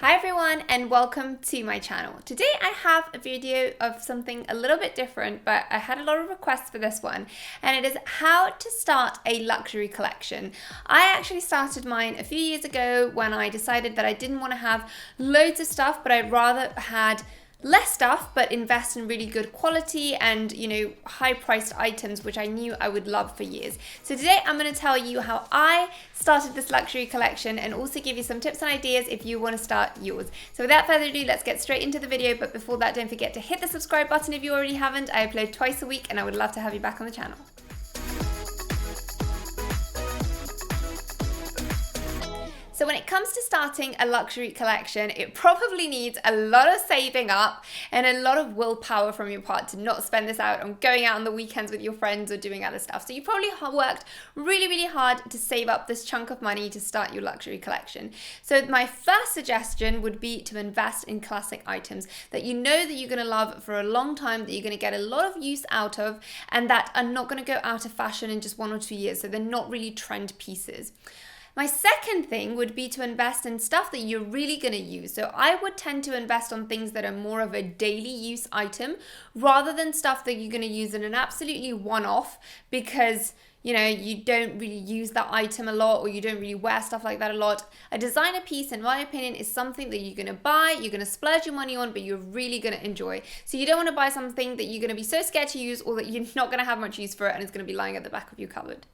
Hi everyone and welcome to my channel. Today I have a video of something a little bit different, but I had a lot of requests for this one, and it is how to start a luxury collection. I actually started mine a few years ago when I decided that I didn't want to have loads of stuff, but I'd rather had less stuff but invest in really good quality and high priced items which I knew I would love for years. So today I'm going to tell you how I started this luxury collection and also give you some tips and ideas if you want to start yours. So without further ado, let's get straight into the video, but before that, don't forget to hit the subscribe button if you already haven't. I upload twice a week and I would love to have you back on the channel. So when it comes to starting a luxury collection, it probably needs a lot of saving up and a lot of willpower from your part to not spend this out on going out on the weekends with your friends or doing other stuff. So you probably worked really hard to save up this chunk of money to start your luxury collection. So my first suggestion would be to invest in classic items that you know that you're going to love for a long time, that you're going to get a lot of use out of, and that are not going to go out of fashion in just 1 or 2 years. So they're not really trend pieces. My second thing would be to invest in stuff that you're really going to use. So I would tend to invest on things that are more of a daily use item rather than stuff that you're going to use in an absolutely one-off because you don't really use that item a lot or you don't really wear stuff like that a lot. A designer piece, in my opinion, is something that you're going to buy, you're going to splurge your money on, but you're really going to enjoy. So you don't want to buy something that you're going to be so scared to use or that you're not going to have much use for it and it's going to be lying at the back of your cupboard.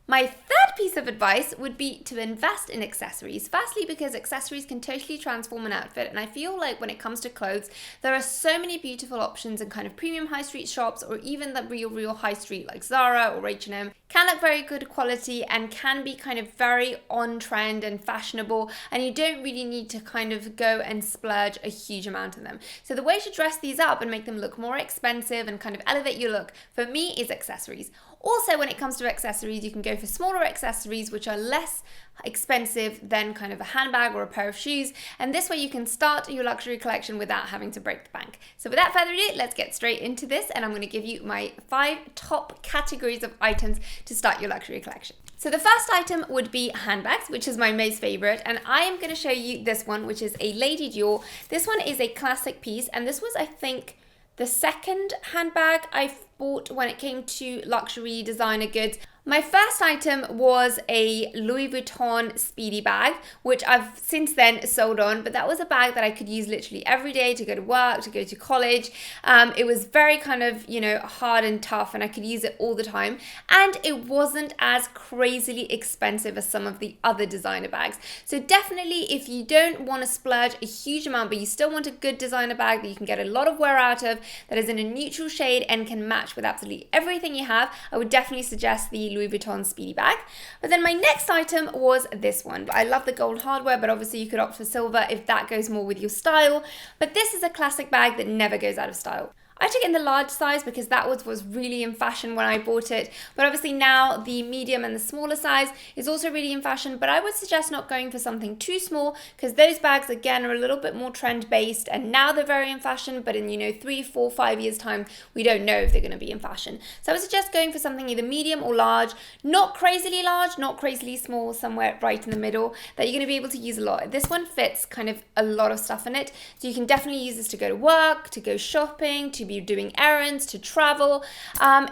My third piece of advice would be to invest in accessories. Firstly, because accessories can totally transform an outfit, and I feel like when it comes to clothes, there are so many beautiful options in kind of premium high street shops or even the real high street like Zara or H&M. Can look very good quality and can be kind of very on trend and fashionable, and you don't really need to kind of go and splurge a huge amount on them. So the way to dress these up and make them look more expensive and kind of elevate your look for me is accessories. Also, when it comes to accessories, you can go for smaller accessories which are less expensive than kind of a handbag or a pair of shoes, and this way you can start your luxury collection without having to break the bank. So without further ado, let's get straight into this, and I'm going to give you my 5 top categories of items to start your luxury collection. So the first item would be handbags, which is my most favorite, and I am going to show you this one, which is a Lady Dior. This one is a classic piece, and this was, I think, the second handbag I bought when it came to luxury designer goods. My first item was a Louis Vuitton Speedy bag, which I've since then sold on, but that was a bag that I could use literally every day to go to work, to go to college. It was very kind of, hard and tough, and I could use it all the time. And it wasn't as crazily expensive as some of the other designer bags. So definitely, if you don't want to splurge a huge amount, but you still want a good designer bag that you can get a lot of wear out of, that is in a neutral shade and can match with absolutely everything you have, I would definitely suggest the Louis Vuitton Speedy bag. But then my next item was this one. I love the gold hardware, but obviously you could opt for silver if that goes more with your style. But this is a classic bag that never goes out of style. I took it in the large size because that was really in fashion when I bought it, but obviously now the medium and the smaller size is also really in fashion, but I would suggest not going for something too small because those bags again are a little bit more trend based, and now they're very in fashion, but in 3, 4, 5 years time we don't know if they're going to be in fashion. So I would suggest going for something either medium or large, not crazily large, not crazily small, somewhere right in the middle that you're going to be able to use a lot. This one fits kind of a lot of stuff in it, so you can definitely use this to go to work, to go shopping, to be doing errands, to travel.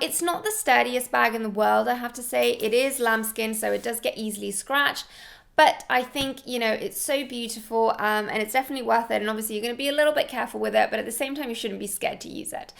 It's not the sturdiest bag in the world, I have to say. It is lambskin, so it does get easily scratched. But I think, it's so beautiful and it's definitely worth it. And obviously you're going to be a little bit careful with it, but at the same time you shouldn't be scared to use it.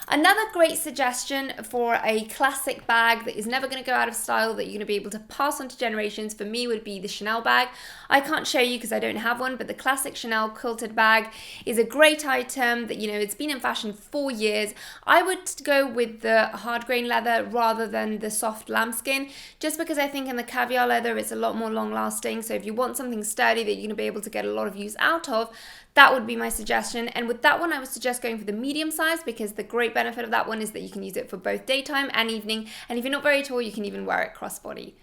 Another great suggestion for a classic bag that is never going to go out of style, that you're going to be able to pass on to generations, for me would be the Chanel bag. I can't show you because I don't have one, but the classic Chanel quilted bag is a great item that, it's been in fashion for years. I would go with the hard grain leather rather than the soft lambskin, just because I think in the caviar leather it's a lot more long lasting. So if you want something sturdy that you're going to be able to get a lot of use out of, that would be my suggestion. And with that one, I would suggest going for the medium size because the great benefit of that one is that you can use it for both daytime and evening. And if you're not very tall, you can even wear it crossbody.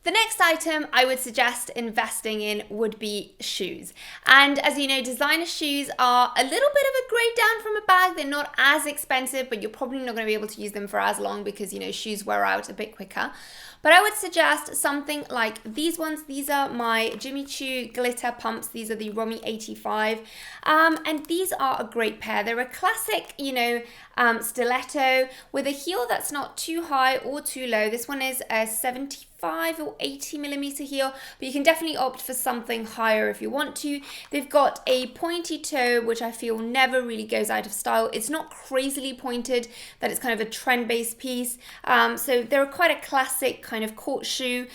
The next item I would suggest investing in would be shoes. And as you know, designer shoes are a little bit of a grade down from a bag. They're not as expensive, but you're probably not going to be able to use them for as long because, shoes wear out a bit quicker. But I would suggest something like these ones. These are my Jimmy Choo glitter pumps. These are the Romy 85. And these are a great pair. They're a classic, you know, stiletto with a heel that's not too high or too low. This one is a 75 or 80 millimeter heel, but you can definitely opt for something higher if you want to. They've got a pointy toe, which I feel never really goes out of style. It's not crazily pointed, that it's kind of a trend-based piece. So they're quite a classic kind of court shoe.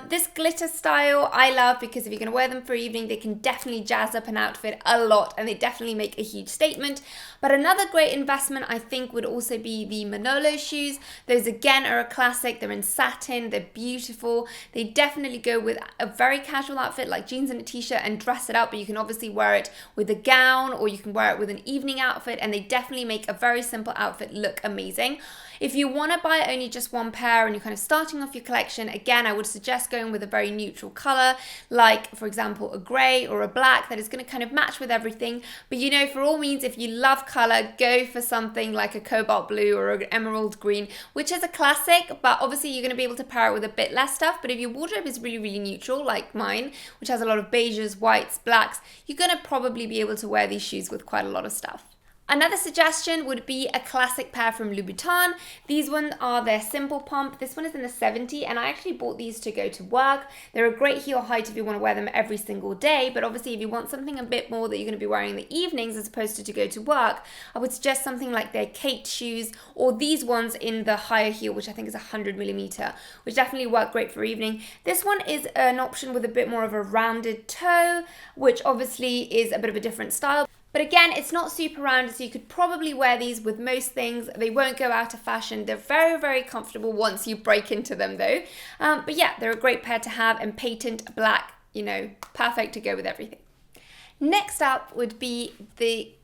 This glitter style I love because if you're going to wear them for evening, they can definitely jazz up an outfit a lot, and they definitely make a huge statement. But another great investment I think would also be the Manolo shoes. Those again are a classic. They're in satin, they're beautiful. They definitely go with a very casual outfit like jeans and a t-shirt and dress it up, but you can obviously wear it with a gown or you can wear it with an evening outfit, and they definitely make a very simple outfit look amazing. If you want to buy only just one pair and you're kind of starting off your collection, again, I would suggest going with a very neutral color, like for example, a gray or a black that is going to kind of match with everything. But you know, for all means, if you love color, go for something like a cobalt blue or an emerald green, which is a classic, but obviously you're going to be able to pair it with a bit less stuff. But if your wardrobe is really, really neutral, like mine, which has a lot of beiges, whites, blacks, you're going to probably be able to wear these shoes with quite a lot of stuff. Another suggestion would be a classic pair from Louboutin. These ones are their simple pump. This one is in the 70, and I actually bought these to go to work. They're a great heel height if you want to wear them every single day, but obviously if you want something a bit more that you're going to be wearing in the evenings as opposed to go to work, I would suggest something like their Kate shoes or these ones in the higher heel, which I think is 100 millimeter, which definitely work great for evening. This one is an option with a bit more of a rounded toe, which obviously is a bit of a different style. But again, it's not super rounded, so you could probably wear these with most things. They won't go out of fashion. They're very, very comfortable once you break into them though. But yeah, they're a great pair to have, and patent black, you know, perfect to go with everything. Next up would be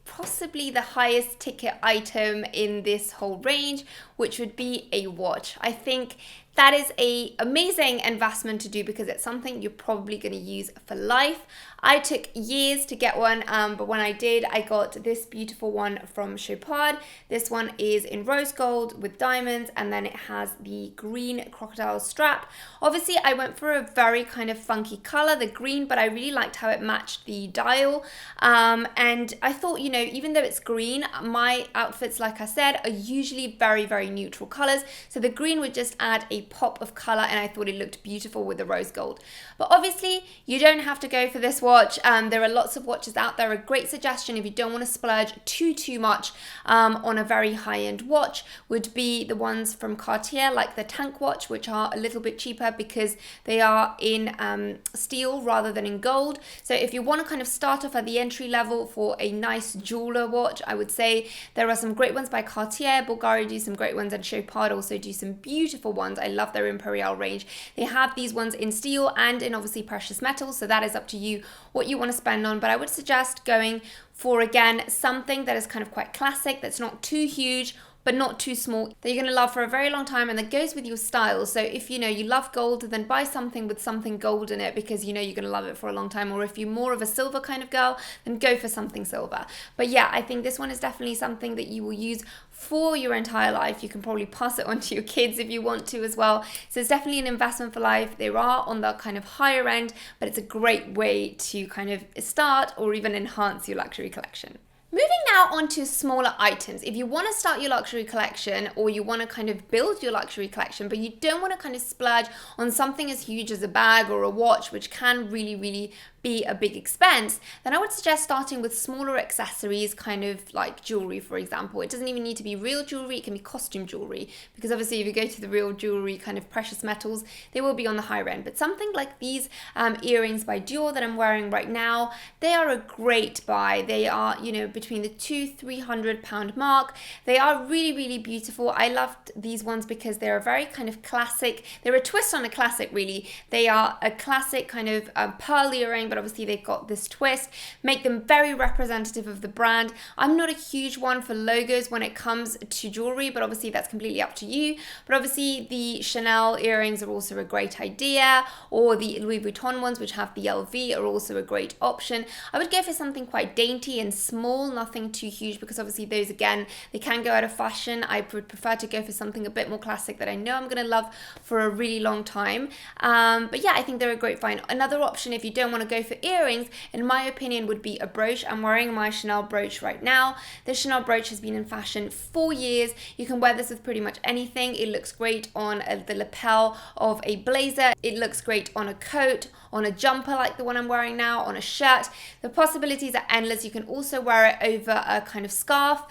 possibly the highest ticket item in this whole range, which would be a watch. I think that is an amazing investment to do because it's something you're probably going to use for life. I took years to get one, but when I did, I got this beautiful one from Chopard. This one is in rose gold with diamonds, and then it has the green crocodile strap. Obviously, I went for a very kind of funky color, the green, but I really liked how it matched the dial. And I thought, you know, even though it's green, my outfits, like I said, are usually very, very neutral colors. So the green would just add a pop of color, and I thought it looked beautiful with the rose gold. But obviously, you don't have to go for this watch. There are lots of watches out there. A great suggestion if you don't want to splurge too much on a very high-end watch would be the ones from Cartier, like the Tank watch, which are a little bit cheaper because they are in steel rather than in gold. So if you want to kind of start off at the entry level for a nice jeweler watch, I would say there are some great ones by Cartier. Bulgari do some great ones, and Chopard also do some beautiful ones. I love their Imperial range. They have these ones in steel and in obviously precious metals, so that is up to you what you want to spend on. But I would suggest going for, again, something that is kind of quite classic, that's not too huge but not too small, that you're going to love for a very long time and that goes with your style. So if you know you love gold, then buy something with something gold in it because you know you're going to love it for a long time. Or if you're more of a silver kind of girl, then go for something silver. But yeah, I think this one is definitely something that you will use for your entire life. You can probably pass it on to your kids if you want to as well. So it's definitely an investment for life. They are on the kind of higher end, but it's a great way to kind of start or even enhance your luxury collection. Moving now on to smaller items. If you want to start your luxury collection or you want to kind of build your luxury collection, but you don't want to kind of splurge on something as huge as a bag or a watch, which can really be a big expense, then I would suggest starting with smaller accessories, kind of like jewelry, for example. It doesn't even need to be real jewelry, it can be costume jewelry, because obviously if you go to the real jewelry kind of precious metals, they will be on the higher end. But something like these earrings by Dior that I'm wearing right now, they are a great buy. They are, you know, between the £200-300 mark. They are really beautiful. I loved these ones because they're a very kind of classic, they're a twist on a classic really. They are a classic kind of pearl earring, but but obviously they've got this twist, make them very representative of the brand. I'm not a huge one for logos when it comes to jewelry, but obviously that's completely up to you. But obviously the Chanel earrings are also a great idea, or the Louis Vuitton ones, which have the LV, are also a great option. I would go for something quite dainty and small, nothing too huge, because obviously those, again, they can go out of fashion. I would prefer to go for something a bit more classic that I know I'm going to love for a really long time. But yeah, I think they're a great find. Another option, if you don't want to go for earrings, in my opinion, would be a brooch. I'm wearing my Chanel brooch right now. This Chanel brooch has been in fashion for years. You can wear this with pretty much anything. It looks great on the lapel of a blazer. It looks great on a coat, on a jumper like the one I'm wearing now, on a shirt. The possibilities are endless. You can also wear it over a kind of scarf.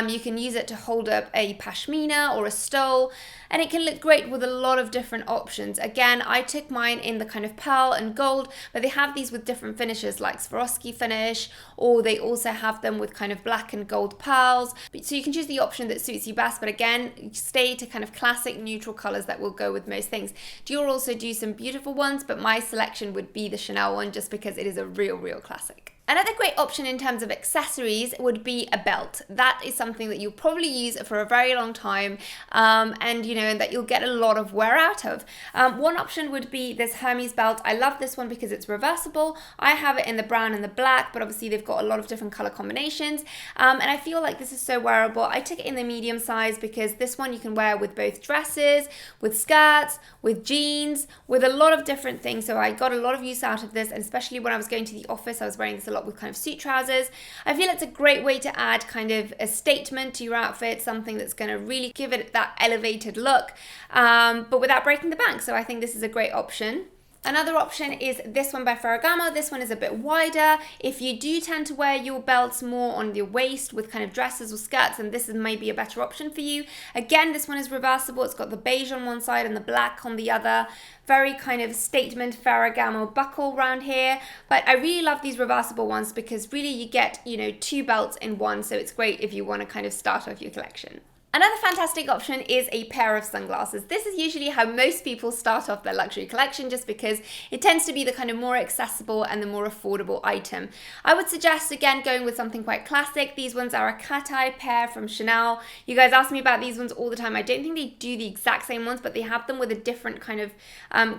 You can use it to hold up a pashmina or a stole, and it can look great with a lot of different options. Again, I took mine in the kind of pearl and gold, but they have these with different finishes like Swarovski finish, or they also have them with kind of black and gold pearls. So you can choose the option that suits you best, but again, stay to kind of classic neutral colors that will go with most things. Dior also do some beautiful ones, but my selection would be the Chanel one just because it is a real classic. Another great option in terms of accessories would be a belt. That is something that you'll probably use for a very long time, and that you'll get a lot of wear out of. One option would be this Hermes belt. I love this one because it's reversible. I have it in the brown and the black, but obviously they've got a lot of different color combinations, and I feel like this is so wearable. I took it in the medium size because this one you can wear with both dresses, with skirts, with jeans, with a lot of different things. So I got a lot of use out of this, and especially when I was going to the office, I was wearing this a lot with kind of suit trousers. I feel it's a great way to add kind of a statement to your outfit, something that's going to really give it that elevated look, but without breaking the bank. So I think this is a great option. Another option is this one by Ferragamo. This one is a bit wider. If you do tend to wear your belts more on your waist with kind of dresses or skirts, then this is maybe a better option for you. Again, this one is reversible. It's got the beige on one side and the black on the other. Very kind of statement Ferragamo buckle around here. But I really love these reversible ones because really you get, two belts in one. So it's great if you want to kind of start off your collection. Another fantastic option is a pair of sunglasses. This is usually how most people start off their luxury collection, just because it tends to be the kind of more accessible and the more affordable item. I would suggest, again, going with something quite classic. These ones are a cat eye pair from Chanel. You guys ask me about these ones all the time. I don't think they do the exact same ones, but they have them with a different kind of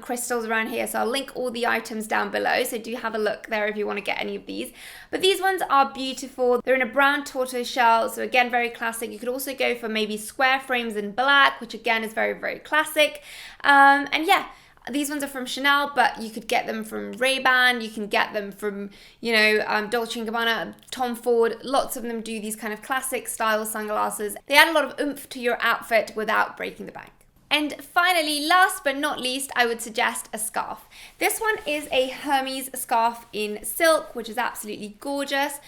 crystals around here. So I'll link all the items down below. So do have a look there if you want to get any of these. But these ones are beautiful. They're in a brown tortoise shell. So again, very classic. You could also go for maybe square frames in black, which again is very classic. And yeah, these ones are from Chanel, but you could get them from Ray-Ban, you can get them from, Dolce & Gabbana, Tom Ford. Lots of them do these kind of classic style sunglasses. They add a lot of oomph to your outfit without breaking the bank. And finally, last but not least, I would suggest a scarf. This one is a Hermes scarf in silk, which is absolutely gorgeous.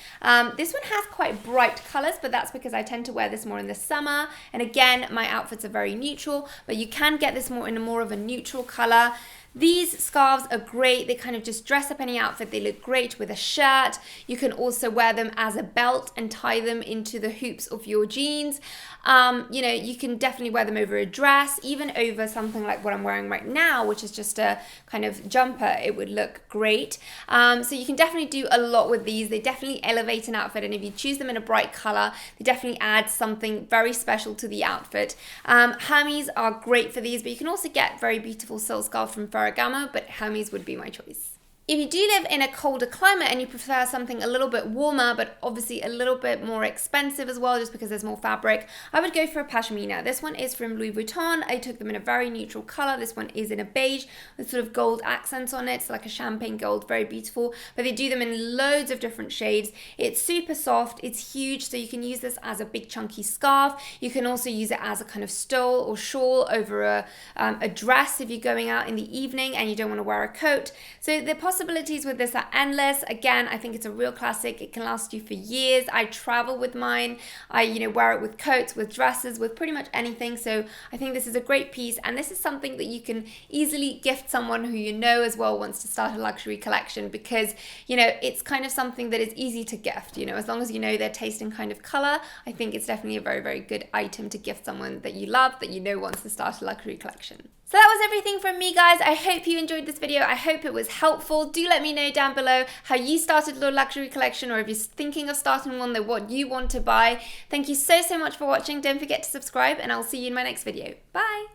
This one has quite bright colors, but that's because I tend to wear this more in the summer. And again, my outfits are very neutral, but you can get this more in more of a neutral color. These scarves are great. They kind of just dress up any outfit. They look great with a shirt. You can also wear them as a belt and tie them into the hoops of your jeans. You can definitely wear them over a dress, even over something like what I'm wearing right now, which is just a kind of jumper. It would look great. So you can definitely do a lot with these. They definitely elevate an outfit, and if you choose them in a bright color, they definitely add something very special to the outfit. Hermes are great for these, but you can also get very beautiful silk scarves from Ferragamo, but Hermes would be my choice. If you do live in a colder climate and you prefer something a little bit warmer, but obviously a little bit more expensive as well, just because there's more fabric, I would go for a pashmina. This one is from Louis Vuitton. I took them in a very neutral color. This one is in a beige with sort of gold accents on it. It's like a champagne gold, very beautiful, but they do them in loads of different shades. It's super soft, it's huge, so you can use this as a big chunky scarf. You can also use it as a kind of stole or shawl over a dress if you're going out in the evening and you don't want to wear a coat. So the possibilities with this are endless. Again, I think it's a real classic. It can last you for years. I travel with mine. I wear it with coats, with dresses, with pretty much anything. So I think this is a great piece, and this is something that you can easily gift someone who as well wants to start a luxury collection, because it's kind of something that is easy to gift. As long as their taste and kind of color, I think it's definitely a very good item to gift someone that you love, that wants to start a luxury collection. So that was everything from me, guys. I hope you enjoyed this video. I hope it was helpful. Do let me know down below how you started your luxury collection, or if you're thinking of starting one, what you want to buy. Thank you so much for watching. Don't forget to subscribe, and I'll see you in my next video. Bye.